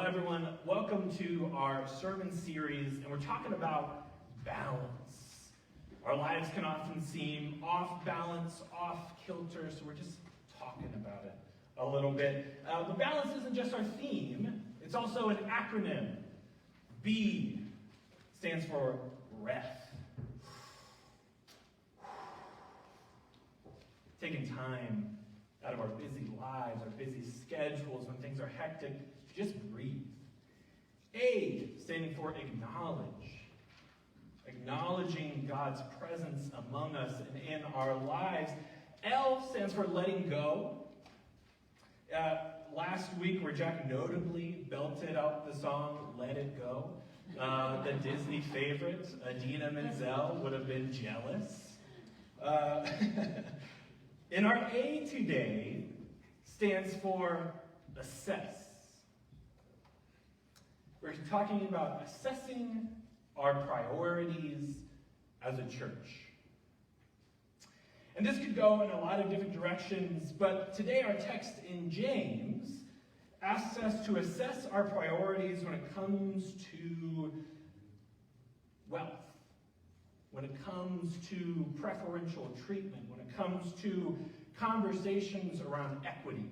Well, everyone, welcome to our sermon series, and we're talking about balance. Our lives can often seem off balance, off kilter, so we're just talking about it a little bit. But balance isn't just our theme, it's also an acronym. B stands for breath. Taking time out of our busy lives, our busy schedules, when things are hectic, to just breathe. A, standing for acknowledge. Acknowledging God's presence among us and in our lives. L stands for letting go. Last week, where Jack notably belted out the song Let It Go, the Disney favorite, Idina Menzel would have been jealous. And our A today stands for assess. We're talking about assessing our priorities as a church. And this could go in a lot of different directions, but today our text in James asks us to assess our priorities when it comes to wealth, when it comes to preferential treatment, when it comes to conversations around equity.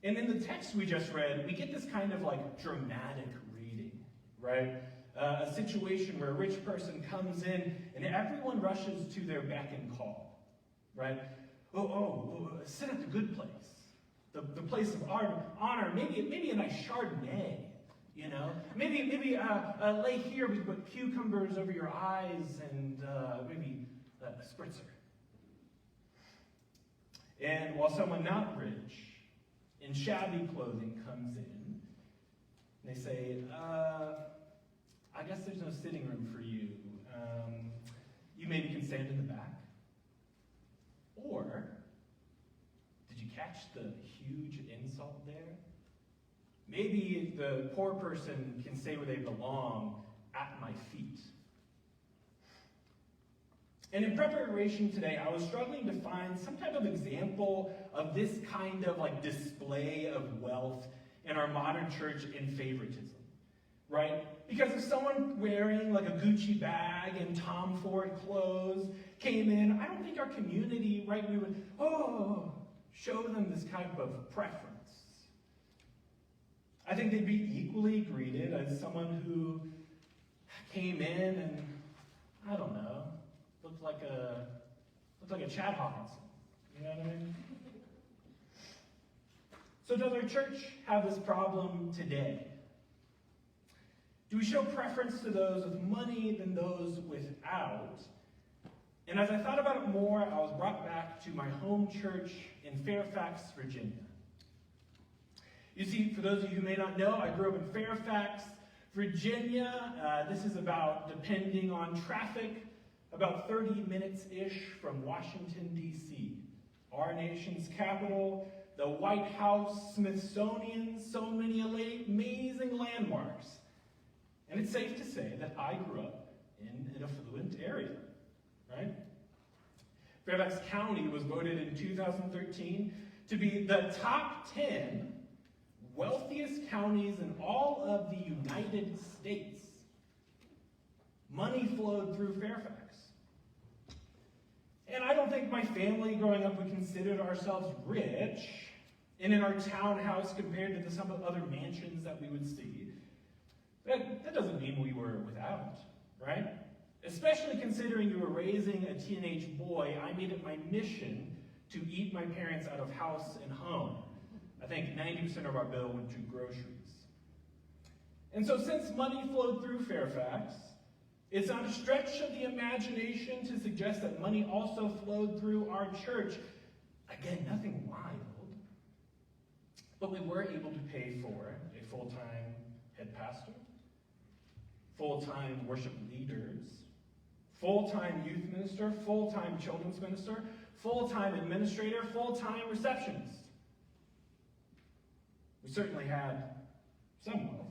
And in the text we just read, we get this kind of like dramatic reading, right? A situation where a rich person comes in and everyone rushes to their beck and call, right? Sit at the good place, the place of honor, maybe a nice Chardonnay, you know? Maybe lay here with cucumbers over your eyes and maybe a spritzer. And while someone not rich, in shabby clothing comes in, they say, I guess there's no sitting room for you. You maybe can stand in the back. Or, did you catch the huge insult there? Maybe the poor person can stay where they belong, at my feet. And in preparation today, I was struggling to find some type of example of this kind of like display of wealth in our modern church in favoritism, right? Because if someone wearing like a Gucci bag and Tom Ford clothes came in, I don't think our community, right, we would, show them this type of preference. I think they'd be equally greeted as someone who came in and, I don't know, looked like a Chad Hawkinson. You know what I mean? So does our church have this problem today? Do we show preference to those with money than those without? And as I thought about it more, I was brought back to my home church in Fairfax, Virginia. You see, for those of you who may not know, I grew up in Fairfax, Virginia. This is about, depending on traffic, about 30 minutes-ish from Washington, D.C., our nation's capital, the White House, Smithsonian, so many amazing landmarks. And it's safe to say that I grew up in an affluent area, right? Fairfax County was voted in 2013 to be the top 10 wealthiest counties in all of the United States. Money flowed through Fairfax. And I don't think my family growing up, we considered ourselves rich, and in our townhouse compared to some of the other mansions that we would see. That doesn't mean we were without, right? Especially considering you were raising a teenage boy, I made it my mission to eat my parents out of house and home. I think 90% of our bill went to groceries. And so since money flowed through Fairfax, it's not a stretch of the imagination to suggest that money also flowed through our church. Again, nothing wild. But we were able to pay for a full-time head pastor, full-time worship leaders, full-time youth minister, full-time children's minister, full-time administrator, full-time receptionist. We certainly had some wealth.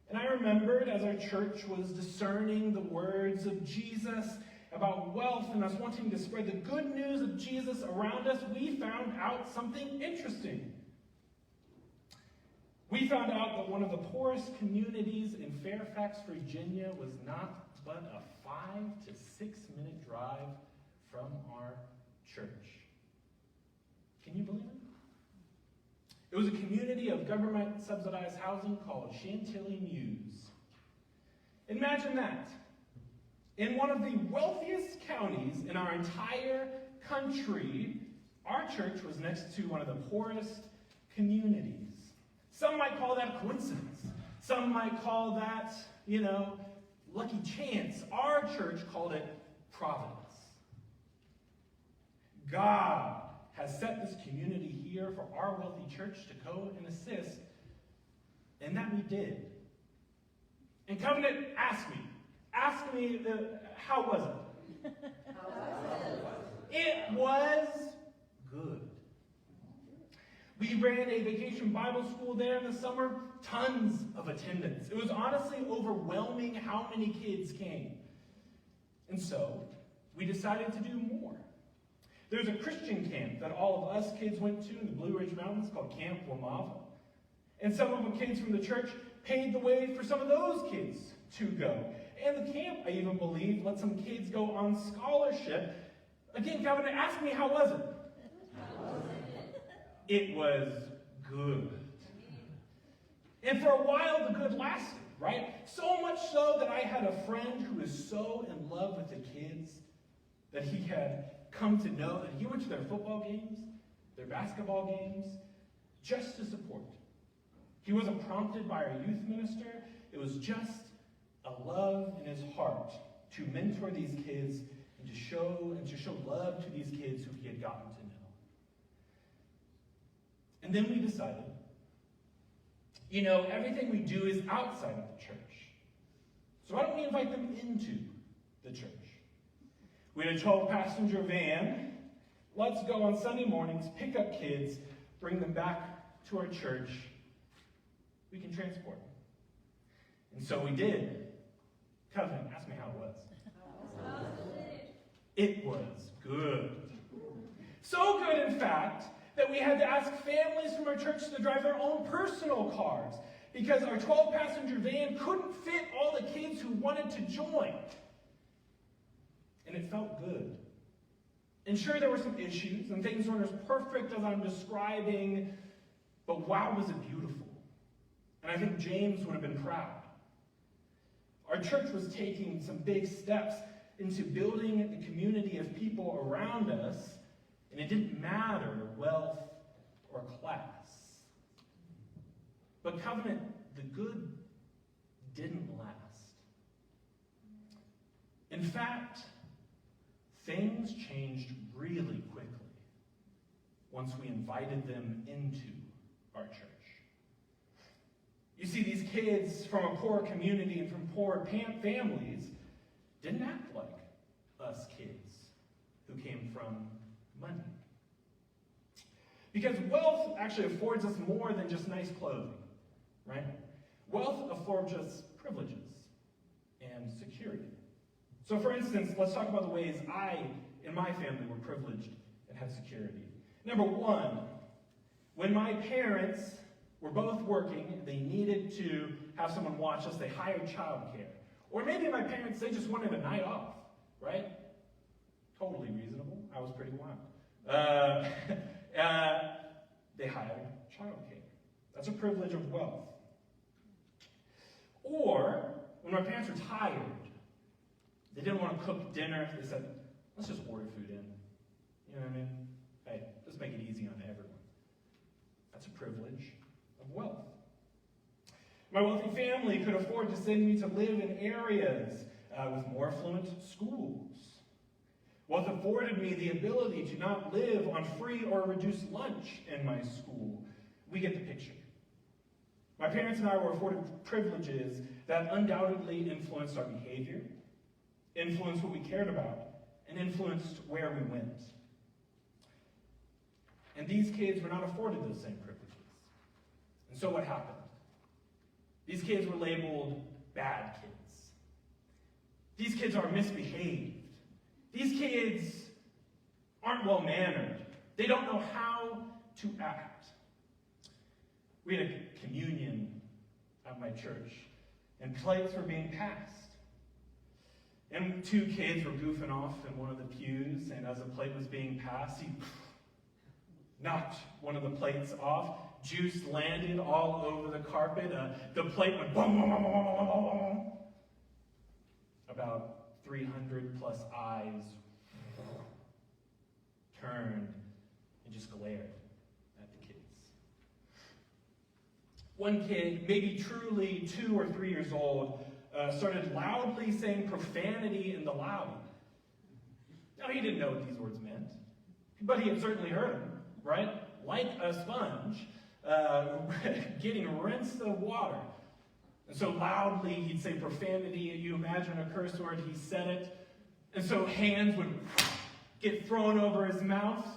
And I remembered as our church was discerning the words of Jesus about wealth and us wanting to spread the good news of Jesus around us, we found out something interesting. We found out that one of the poorest communities in Fairfax, Virginia was not but a 5 to 6 minute drive from our church. Can you believe it? It was a community of government-subsidized housing called Chantilly Mews. Imagine that. In one of the wealthiest counties in our entire country, our church was next to one of the poorest communities. Some might call that a coincidence. Some might call that, lucky chance. Our church called it providence. God has set this community here for our wealthy church to go and assist, and that we did. And Covenant, ask me, how was it? It was good. We ran a vacation Bible school there in the summer, tons of attendance. It was honestly overwhelming how many kids came. And so, we decided to do more. There's a Christian camp that all of us kids went to in the Blue Ridge Mountains called Camp Wamava. And some of the kids from the church paved the way for some of those kids to go. And the camp, I even believe, let some kids go on scholarship. Again, Covenant, ask me, how was it? It was good. And for a while, the good lasted, right? So much so that I had a friend who was so in love with the kids that he had come to know that he went to their football games, their basketball games, just to support. He wasn't prompted by our youth minister. It was just a love in his heart to mentor these kids and to show love to these kids who he had gotten to know. And then we decided, everything we do is outside of the church. So why don't we invite them into the church? We had a 12-passenger van. Let's go on Sunday mornings, pick up kids, bring them back to our church. We can transport them. And so we did. Covenant, ask me how it was. It was good. So good, in fact, that we had to ask families from our church to drive their own personal cars because our 12-passenger van couldn't fit all the kids who wanted to join. And it felt good. And sure, there were some issues, and things weren't as perfect as I'm describing, but wow, was it beautiful. And I think James would have been proud. Our church was taking some big steps into building the community of people around us, and it didn't matter wealth or class. But Covenant, the good didn't last. In fact, things changed really quickly once we invited them into our church. You see, these kids from a poor community and from poor families didn't act like us kids who came from money. Because wealth actually affords us more than just nice clothing, right? Wealth affords us privileges and security. So for instance, let's talk about the ways I and my family were privileged and had security. Number one, when my parents were both working, they needed to have someone watch us, they hired childcare. Or maybe my parents, they just wanted a night off, right? Totally reasonable. I was pretty wild. They hired childcare. That's a privilege of wealth. Or, when my parents were tired, they didn't want to cook dinner, they said, let's just order food in. You know what I mean? Hey, just make it easy on everyone. That's a privilege of wealth. My wealthy family could afford to send me to live in areas with more affluent schools. Wealth afforded me the ability to not live on free or reduced lunch in my school. We get the picture. My parents and I were afforded privileges that undoubtedly influenced our behavior, influenced what we cared about, and influenced where we went. And these kids were not afforded those same privileges. And so what happened? These kids were labeled bad kids. These kids are misbehaved. These kids aren't well-mannered. They don't know how to act. We had a communion at my church, and plates were being passed. And two kids were goofing off in one of the pews, and as a plate was being passed, he knocked one of the plates off. Juice landed all over the carpet. The plate went boom, boom, boom, boom, boom, boom, boom. About 300 plus eyes turned and just glared at the kids. One kid, maybe truly 2 or 3 years old, started loudly saying profanity in the lobby. Now, he didn't know what these words meant, but he had certainly heard them, right? Like a sponge, getting rinsed of water. And so loudly, he'd say profanity. You imagine a curse word, he said it. And so hands would get thrown over his mouth.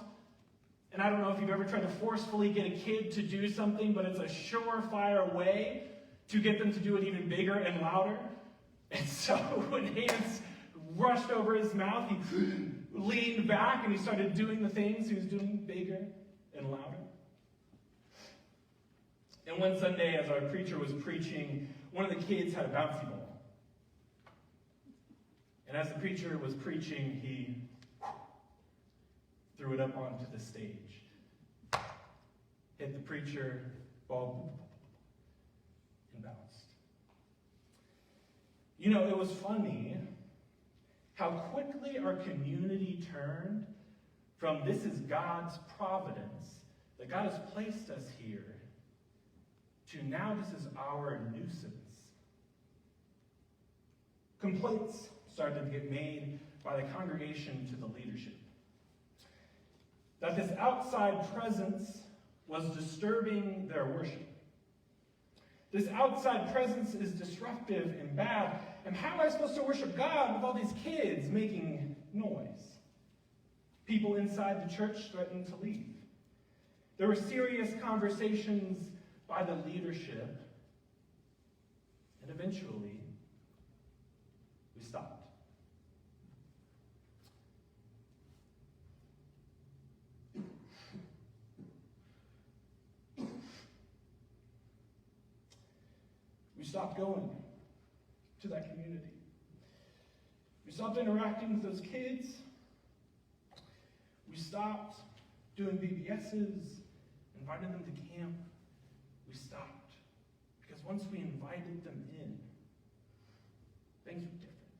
And I don't know if you've ever tried to forcefully get a kid to do something, but it's a surefire way to get them to do it even bigger and louder. And so when hands rushed over his mouth, he leaned back and he started doing the things he was doing bigger and louder. And one Sunday, as our preacher was preaching, one of the kids had a bouncy ball. And as the preacher was preaching, he threw it up onto the stage. Hit the preacher, ball, and bounced. You know, it was funny how quickly our community turned from this is God's providence, that God has placed us here, to now this is our nuisance. Complaints started to get made by the congregation to the leadership that this outside presence was disturbing their worship. This outside presence is disruptive and bad. And how am I supposed to worship God with all these kids making noise? People inside the church threatened to leave. There were serious conversations by the leadership. And eventually, we stopped. We stopped going to that community. We stopped interacting with those kids. We stopped doing BBSs, inviting them to camp. We stopped. Because once we invited them in, things were different.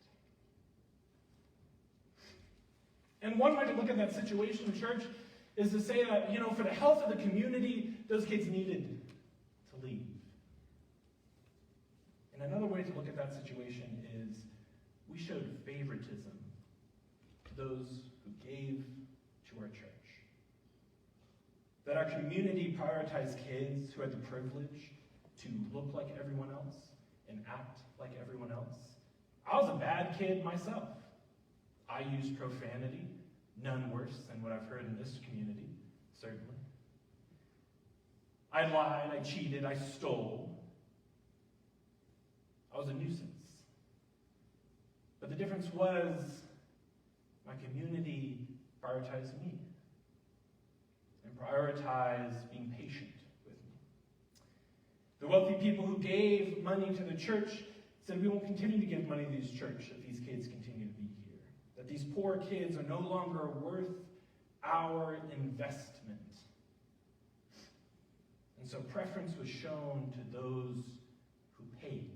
And one way to look at that situation, church, is to say that, for the health of the community, those kids needed to leave. And another way to look at that situation is we showed favoritism to those who gave to our church. That our community prioritized kids who had the privilege to look like everyone else and act like everyone else. I was a bad kid myself. I used profanity, none worse than what I've heard in this community, certainly. I lied, I cheated, I stole. I was a nuisance. But the difference was my community prioritized me and prioritized being patient with me. The wealthy people who gave money to the church said we won't continue to give money to this church if these kids continue to be here. That these poor kids are no longer worth our investment. And so preference was shown to those who paid.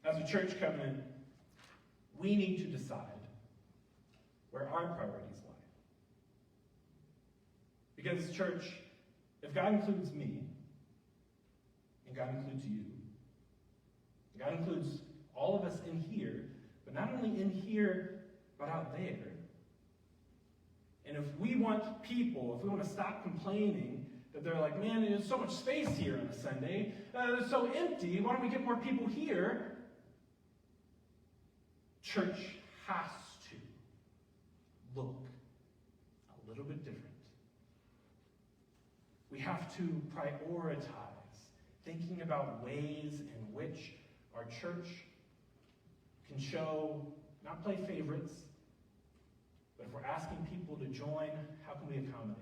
As a church covenant, we need to decide where our priorities lie. Because, church, if God includes me, and God includes you, and God includes all of us in here, but not only in here, but out there, and if we want people, if we want to stop complaining that they're like, man, there's so much space here on a Sunday, it's so empty, why don't we get more people here? Church has to look a little bit different. We have to prioritize, thinking about ways in which our church can show, not play favorites, but if we're asking people to join, how can we accommodate?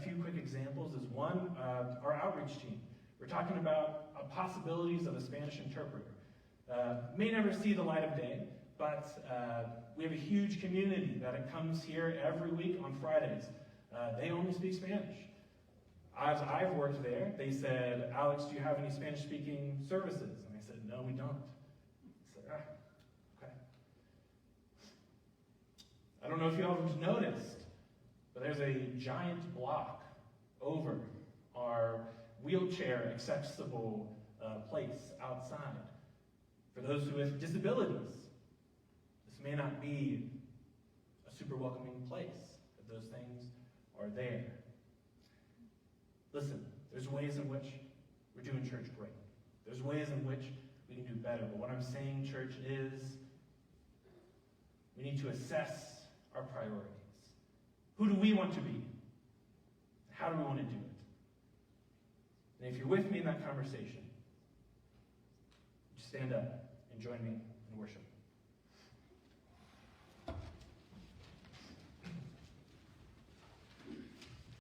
few quick examples is one, our outreach team. We're talking about possibilities of a Spanish interpreter. May never see the light of day, but we have a huge community that comes here every week on Fridays. They only speak Spanish. As I've worked there, they said, Alex, do you have any Spanish-speaking services? And I said, no, we don't. I said, okay. I don't know if you all have noticed, but there's a giant block over our wheelchair accessible place outside. For those who have disabilities, this may not be a super welcoming place, but those things are there. Listen, there's ways in which we're doing church great. There's ways in which we can do better. But what I'm saying, church, is we need to assess our priorities. Who do we want to be? How do we want to do it? And if you're with me in that conversation, stand up and join me in worship.